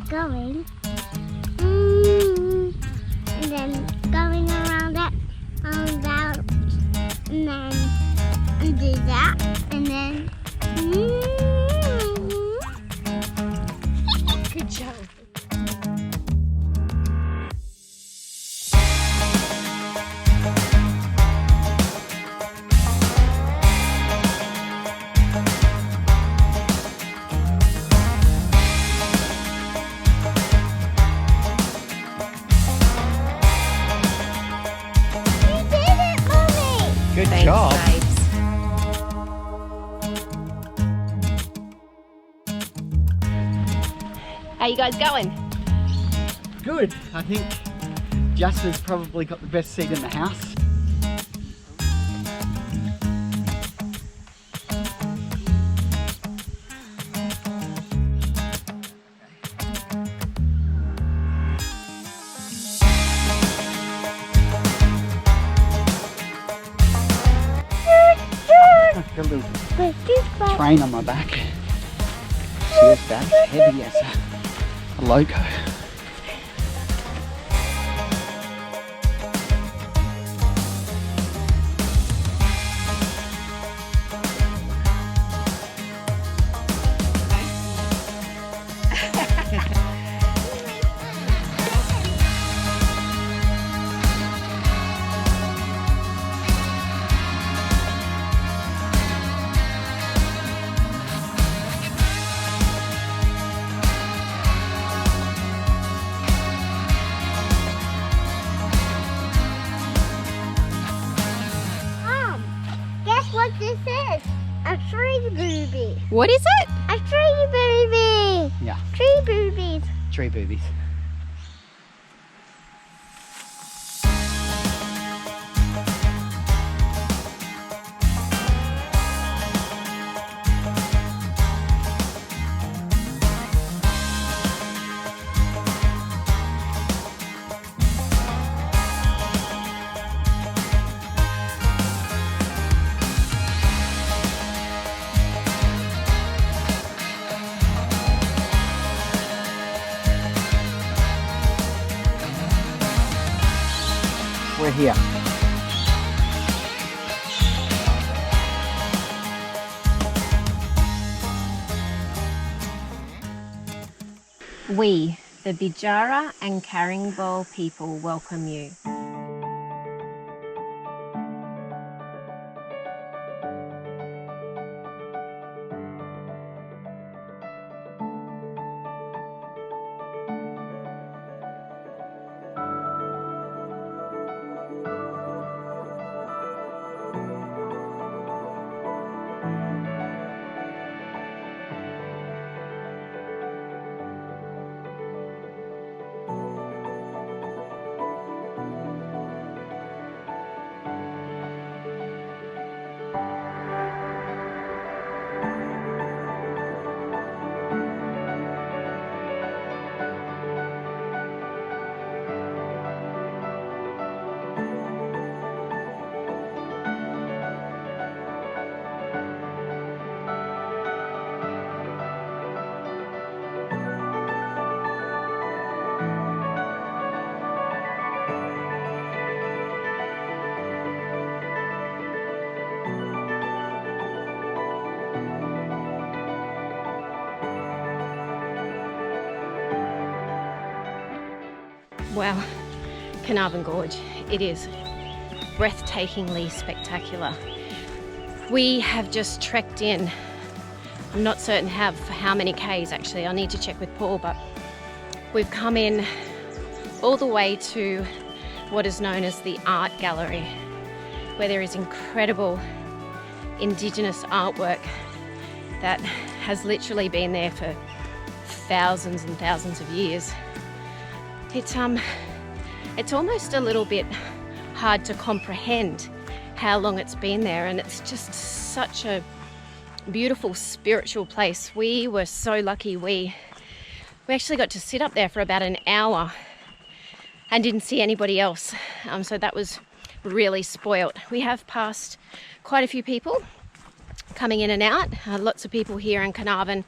keep going. And then going around it, about, and then do that, and then. Good job. Good Thanks, job. babes. How you guys going? Good. I think Jasper's probably got the best seat in the house. Got a little train on my back. See this back? Heavy as a loco. What this is? A tree booby. What is it? A tree booby. Yeah, Tree boobies. tree boobies. We're here. We, the Bijara and Carnarvon people, welcome you. Wow, Carnarvon Gorge, it is breathtakingly spectacular. We have just trekked in, I'm not certain how many Ks actually, I'll need to check with Paul, but we've come in all the way to what is known as the art gallery, where there is incredible Indigenous artwork that has literally been there for thousands and thousands of years. It's almost a little bit hard to comprehend how long it's been there, and it's just such a beautiful spiritual place. We were so lucky. We actually got to sit up there for about an hour and didn't see anybody else, so that was really spoilt. We have passed quite a few people coming in and out, lots of people here in Carnarvon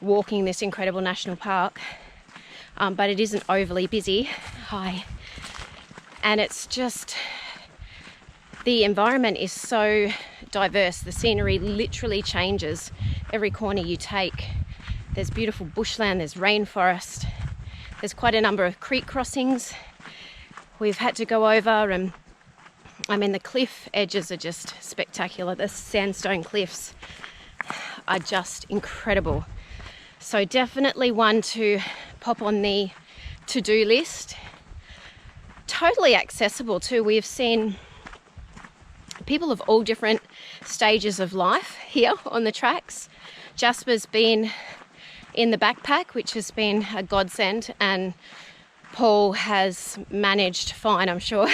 walking this incredible national park, but it isn't overly busy. Hi. And it's just, the environment is so diverse. The scenery literally changes every corner you take. There's beautiful bushland, there's rainforest, there's quite a number of creek crossings we've had to go over, and I mean, the cliff edges are just spectacular. The sandstone cliffs are just incredible. So definitely one to pop on the to-do list. Totally accessible too. We've seen people of all different stages of life here on the tracks. Jasper's been in the backpack, which has been a godsend, and Paul has managed fine, I'm sure.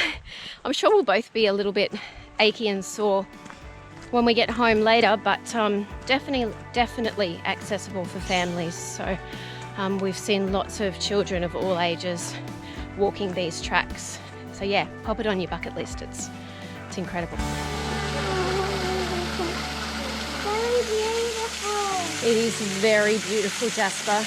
I'm sure we'll both be a little bit achy and sore when we get home later, but definitely accessible for families. So we've seen lots of children of all ages walking these tracks. So yeah, pop it on your bucket list. It's incredible. Very beautiful. It is very beautiful, Jasper.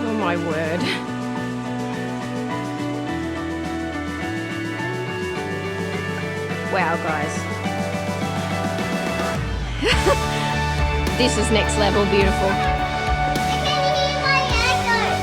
Oh my word. Wow, guys. This is next level beautiful. I can hear my echo.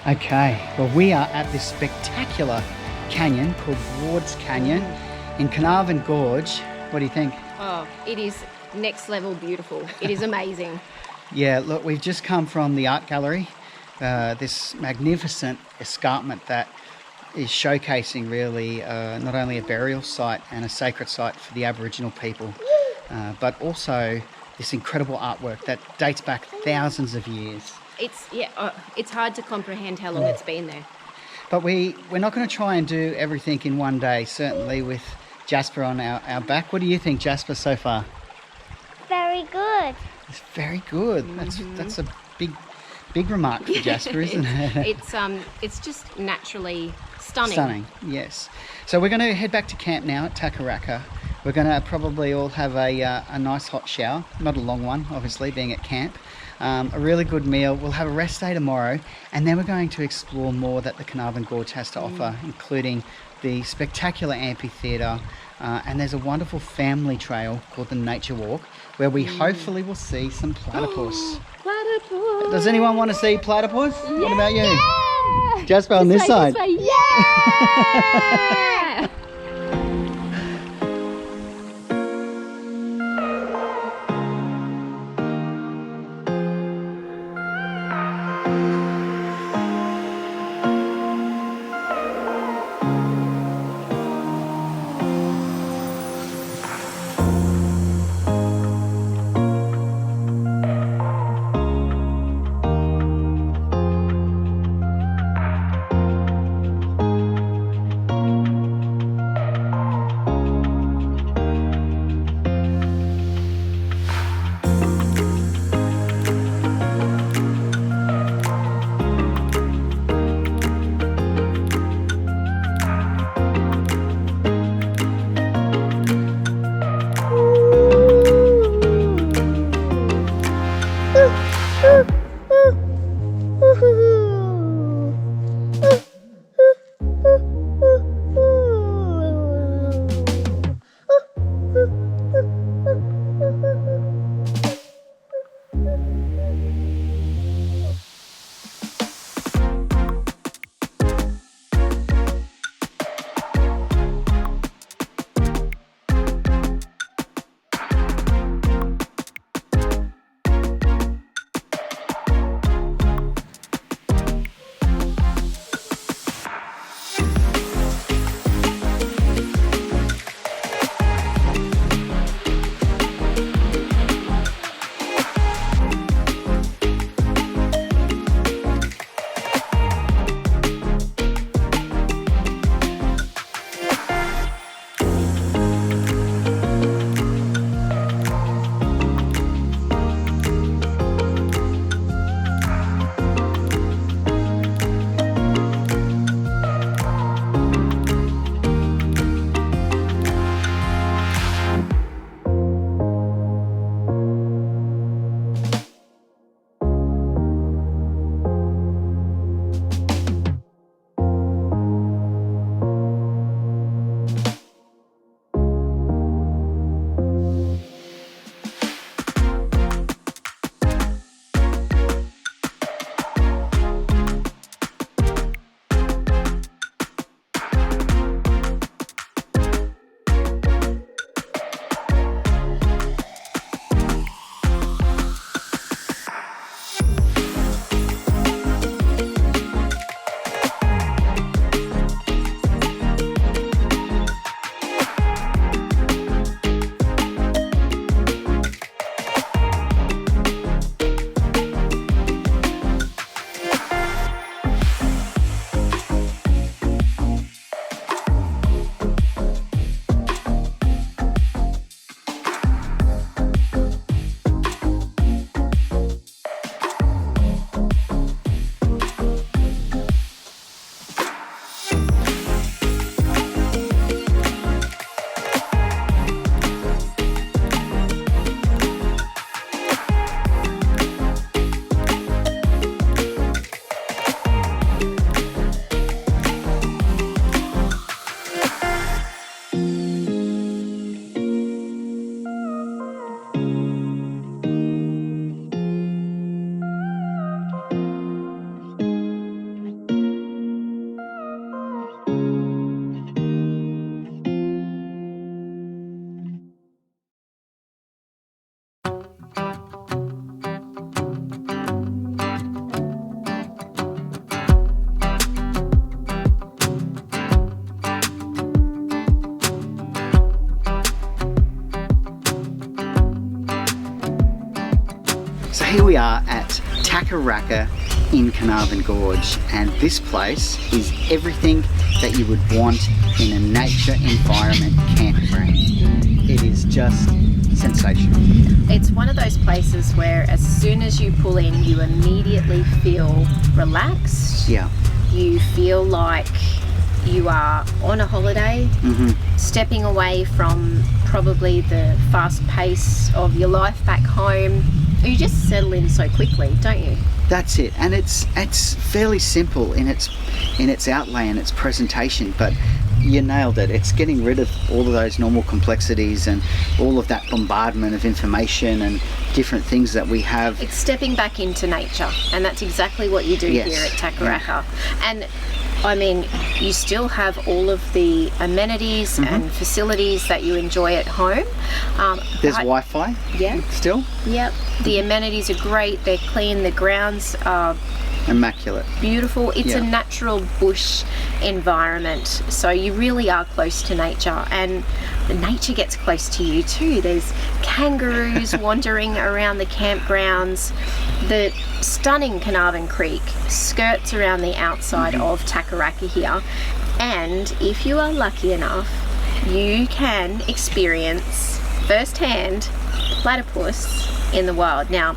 Okay, well, we are at this spectacular canyon called Ward's Canyon in Carnarvon Gorge. What do you think? Oh, it is next level beautiful. It is amazing. Yeah, look, we've just come from the art gallery, this magnificent escarpment that is showcasing really not only a burial site and a sacred site for the Aboriginal people, but also this incredible artwork that dates back thousands of years. It's hard to comprehend how long it's been there. But we're not going to try and do everything in one day, certainly with Jasper on our back. What do you think, Jasper, so far? Very good. It's very good. That's a big remark for Jasper, isn't it? It's just naturally stunning. Stunning, yes. So we're going to head back to camp now at Takarakka. We're going to probably all have a nice hot shower, not a long one, obviously, being at camp. A really good meal. We'll have a rest day tomorrow, and then we're going to explore more that the Carnarvon Gorge has to offer, including the spectacular amphitheatre, and there's a wonderful family trail called the Nature Walk, where we hopefully will see some platypus. Platypus! Does anyone want to see platypus? Yeah. What about you? Yeah. Jasper, on this side. Yeah! Takarakka in Carnarvon Gorge, and this place is everything that you would want in a nature environment campground. It is just sensational. It's one of those places where as soon as you pull in, you immediately feel relaxed. Yeah. You feel like you are on a holiday, stepping away from probably the fast pace of your life back home. You just settle in so quickly, don't you? That's it, and it's fairly simple in its outlay and its presentation, but you nailed it. It's getting rid of all of those normal complexities and all of that bombardment of information and different things that we have. It's stepping back into nature, and that's exactly what you do here at Takarakka. And I mean, you still have all of the amenities and facilities that you enjoy at home. There's Wi-Fi. Yeah. Still. Yep. The amenities are great. They're clean. The grounds are immaculate. Beautiful. It's a natural bush environment, so you really are close to nature, and nature gets close to you too. There's kangaroos wandering around the campgrounds. The stunning Carnarvon Creek skirts around the outside of Takarakka here, and if you are lucky enough, you can experience firsthand platypus in the wild. Now,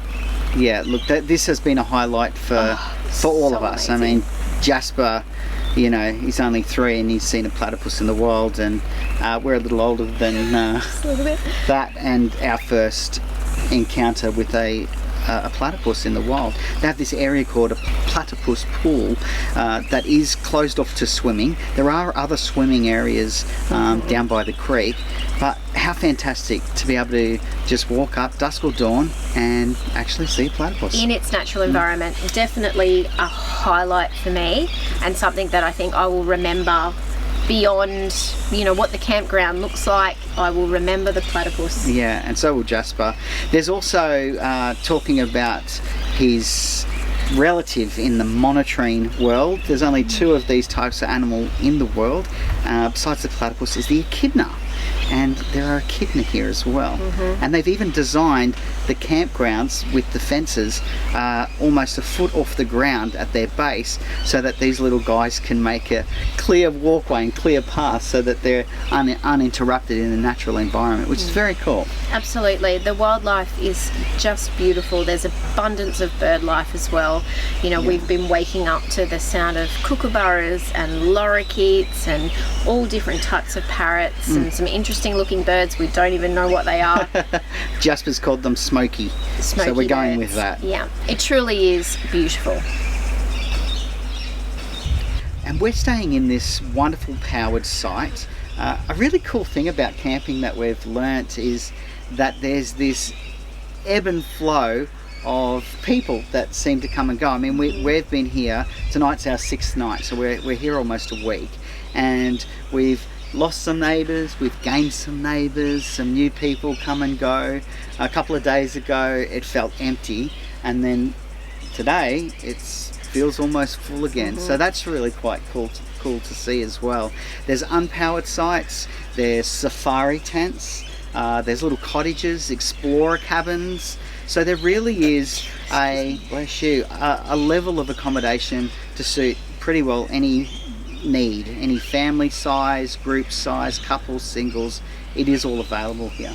yeah, look, this has been a highlight for all so of us. amazing. I mean, Jasper, you know, he's only 3 and he's seen a platypus in the wild, and we're a little older than just a little bit. that, and our first encounter with a platypus in the wild. They have this area called a platypus pool that is closed off to swimming. There are other swimming areas down by the creek, but how fantastic to be able to just walk up dusk or dawn and actually see a platypus in its natural environment. Definitely a highlight for me, and something that I think I will remember beyond, you know, what the campground looks like. I will remember the platypus. Yeah, and so will Jasper. There's also talking about his relative in the monitoring world. There's only 2 of these types of animal in the world. Besides the platypus is the echidna. And there are echidna here as well. And they've even designed the campgrounds with the fences almost a foot off the ground at their base, so that these little guys can make a clear walkway and clear path, so that they're uninterrupted in the natural environment, which is very cool. Absolutely. The wildlife is just beautiful. There's abundance of bird life as well. You know, we've been waking up to the sound of kookaburras and lorikeets and all different types of parrots and some interesting looking birds. We don't even know what they are. Jasper's called them smoky, so we're going with that. Yeah, it truly is beautiful. And we're staying in this wonderful powered site. A really cool thing about camping that we've learnt is that there's this ebb and flow of people that seem to come and go. I mean, we've been here, tonight's our 6th night, so we're here almost a week, and we've lost some neighbours, we've gained some neighbours, some new people come and go. A couple of days ago it felt empty, and then today it feels almost full again. So that's really quite cool to see as well. There's unpowered sites, there's safari tents, there's little cottages, explorer cabins. So there really is a level of accommodation to suit pretty well any need, any family size, group size, couples, singles. It is all available here.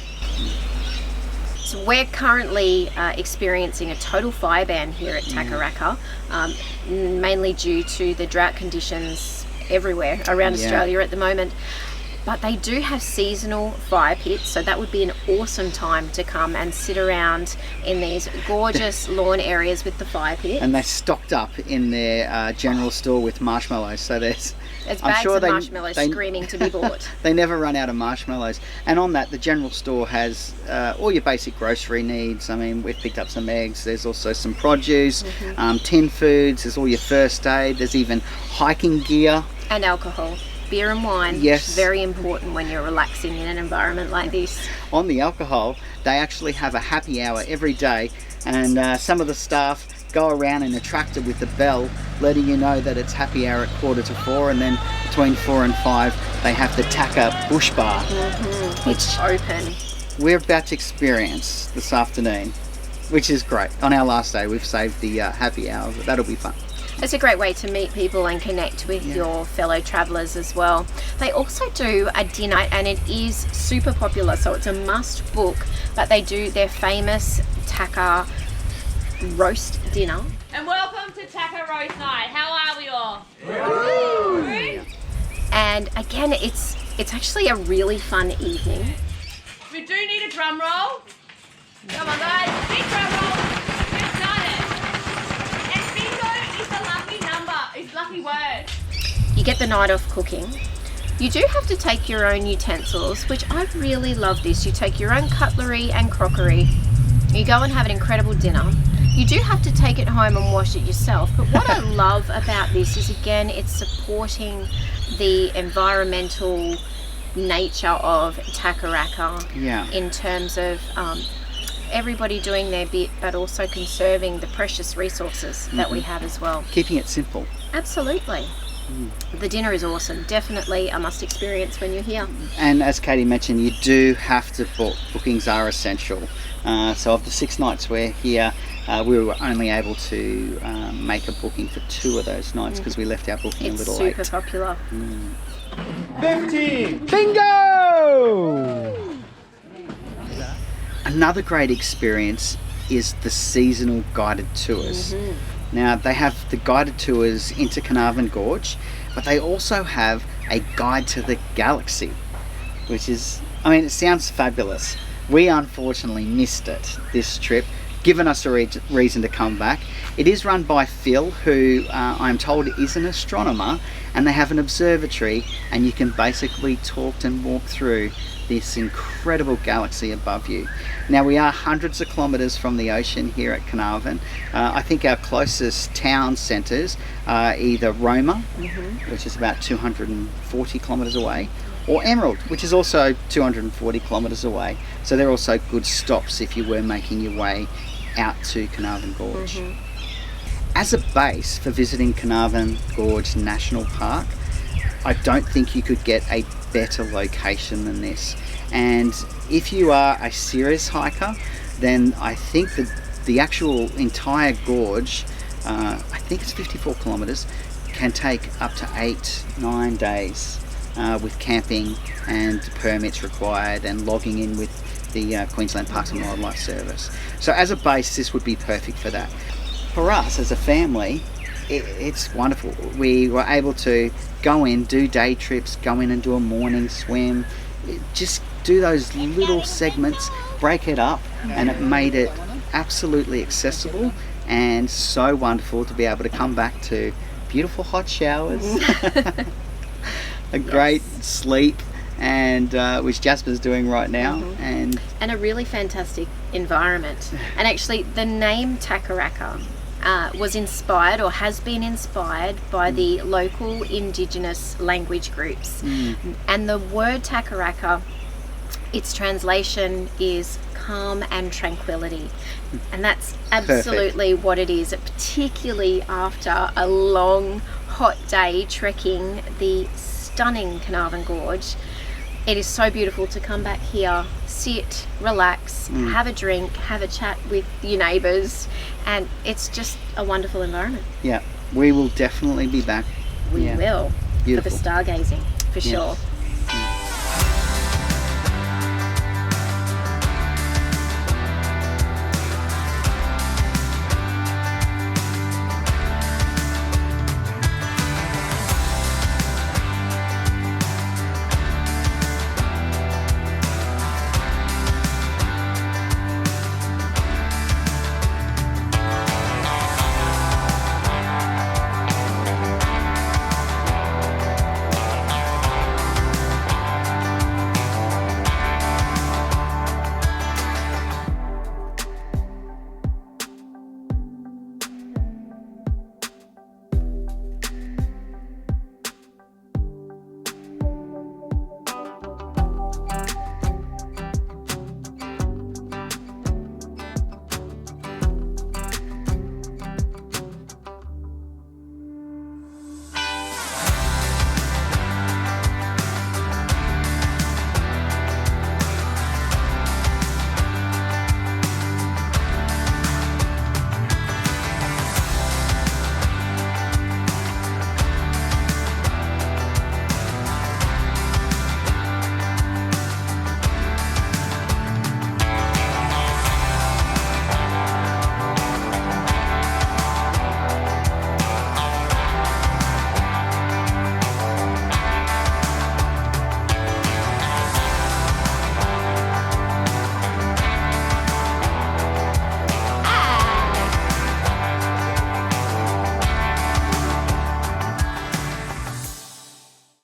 So we're currently experiencing a total fire ban here at Takarakka, mainly due to the drought conditions everywhere around Australia at the moment. But they do have seasonal fire pits, so that would be an awesome time to come and sit around in these gorgeous lawn areas with the fire pit. And they're stocked up in their general store with marshmallows, so there's bags of marshmallows screaming to be bought. They never run out of marshmallows. And on that, the general store has all your basic grocery needs. I mean, we've picked up some eggs, there's also some produce, tin foods, there's all your first aid, there's even hiking gear. And alcohol. Beer and wine, yes, very important when you're relaxing in an environment like this. On the alcohol, they actually have a happy hour every day, and some of the staff go around in a tractor with a bell letting you know that it's happy hour at 3:45, and then between 4 and 5 they have the Taka Bush Bar, It's open. we're about to experience this afternoon. which is great. On our last day, we've saved the happy hour. But that'll be fun. It's a great way to meet people and connect with your fellow travellers as well. They also do a dinner, and it is super popular, so it's a must book. But they do their famous Taka roast dinner. And welcome to Taka Roast Night. How are we all? Woo! And again, it's actually a really fun evening. We do need a drum roll. Come on guys, big drum roll. Get started. And bingo is a lucky number, it's a lucky word. You get the night off cooking. You do have to take your own utensils, which I really love this. You take your own cutlery and crockery. You go and have an incredible dinner. You do have to take it home and wash it yourself, but what I love about this is, again, it's supporting the environmental nature of Takarakka in terms of everybody doing their bit, but also conserving the precious resources that we have as well. Keeping it simple. Absolutely. The dinner is awesome. Definitely a must experience when you're here. And as Katie mentioned, you do have to book. Bookings are essential. So of the 6 nights we're here, we were only able to make a booking for 2 of those nights because we left our booking a little late. It's super popular. 15! Bingo! Another great experience is the seasonal guided tours. Now, they have the guided tours into Carnarvon Gorge, but they also have a guide to the galaxy, which is, I mean, it sounds fabulous. We unfortunately missed it this trip, given us a reason to come back. It is run by Phil, who I'm told is an astronomer, and they have an observatory, and you can basically talk and walk through this incredible galaxy above you. Now, we are hundreds of kilometres from the ocean here at Carnarvon. I think our closest town centres are either Roma, which is about 240 kilometres away, or Emerald, which is also 240 kilometres away. So they're also good stops if you were making your way out to Carnarvon Gorge. As a base for visiting Carnarvon Gorge National Park, I don't think you could get a better location than this. And if you are a serious hiker, then I think that the actual entire gorge, I think it's 54 kilometres, can take up to 8-9 days with camping and permits required and logging in with the Queensland Parks and Wildlife Service. So as a base, this would be perfect for that. For us as a family, it's wonderful. We were able to go in, do day trips, go in and do a morning swim, just do those little segments, break it up, and it made it absolutely accessible and so wonderful to be able to come back to beautiful hot showers, a great sleep, and which Jasper's doing right now, and a really fantastic environment. And actually, the name Takarakka was inspired, or has been inspired, by the local indigenous language groups. And the word Takarakka, its translation is calm and tranquility, and that's absolutely what it is, particularly after a long hot day trekking the stunning Carnarvon Gorge. It is so beautiful to come back here, sit, relax, have a drink, have a chat with your neighbours, and it's just a wonderful environment. Yeah, we will definitely be back. We will. Beautiful. For the stargazing, for sure.